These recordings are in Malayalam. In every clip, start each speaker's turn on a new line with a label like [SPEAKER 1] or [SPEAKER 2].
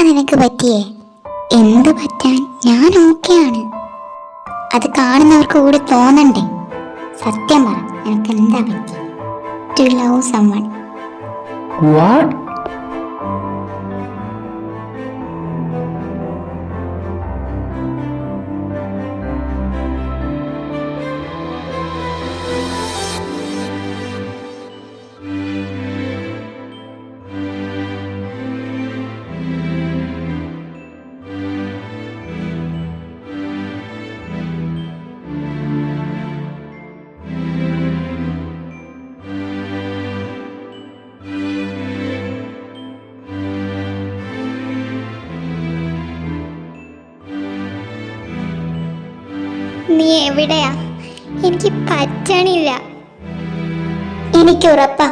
[SPEAKER 1] നിനക്ക് പറ്റിയേ? എന്ത് പറ്റാൻ, ഞാൻ ഓക്കെയാണ്. അത് കാണുന്നവർക്ക് കൂടി തോന്നണ്ടേ? സത്യം പറ, നിനക്ക് എന്താ പറ്റി? To love someone.
[SPEAKER 2] വാട്ട്?
[SPEAKER 1] നീ എവിടെയാ? എനിക്ക് പറ്റണില്ല. എനിക്ക് ഉറപ്പാ,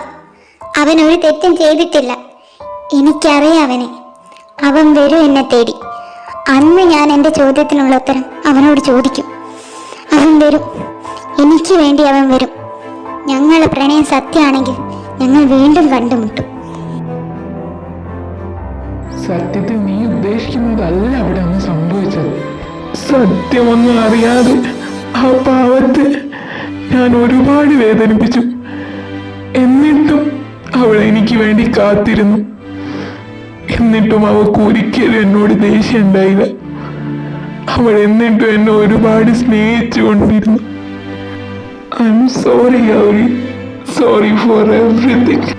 [SPEAKER 1] അവൻ ഒരു തെറ്റും ചെയ്തിട്ടില്ല. എനിക്കറിയാം അവനെ. അവൻ വരും എന്നെ തേടി. അന്ന് ഞാൻ എൻ്റെ ചോദ്യത്തിനുള്ള ഉത്തരം അവനോട് ചോദിക്കും. അവൻ വരും, എനിക്ക് വേണ്ടി അവൻ വരും. ഞങ്ങളുടെ പ്രണയം സത്യമാണെങ്കിൽ ഞങ്ങൾ വീണ്ടും കണ്ടുമുട്ടും.
[SPEAKER 2] സത്യത്തിൽ നീ ഉദ്ദേശിക്കുന്നതല്ല അവിടെ ഒന്നും സംഭവിച്ചത്. സത്യമൊന്നും അറിയാതെ ആ പാവത്തെ ഞാൻ ഒരുപാട് വേദനിപ്പിച്ചു. എന്നിട്ടും അവൾ എനിക്ക് വേണ്ടി കാത്തിരുന്നു. എന്നിട്ടും അവൾക്ക് ഒരിക്കലും എന്നോട് ദേഷ്യം ഉണ്ടായില്ല. അവൾ എന്നിട്ടും എന്നെ ഒരുപാട് സ്നേഹിച്ചു കൊണ്ടിരുന്നു. I am sorry Gauri, sorry four everything.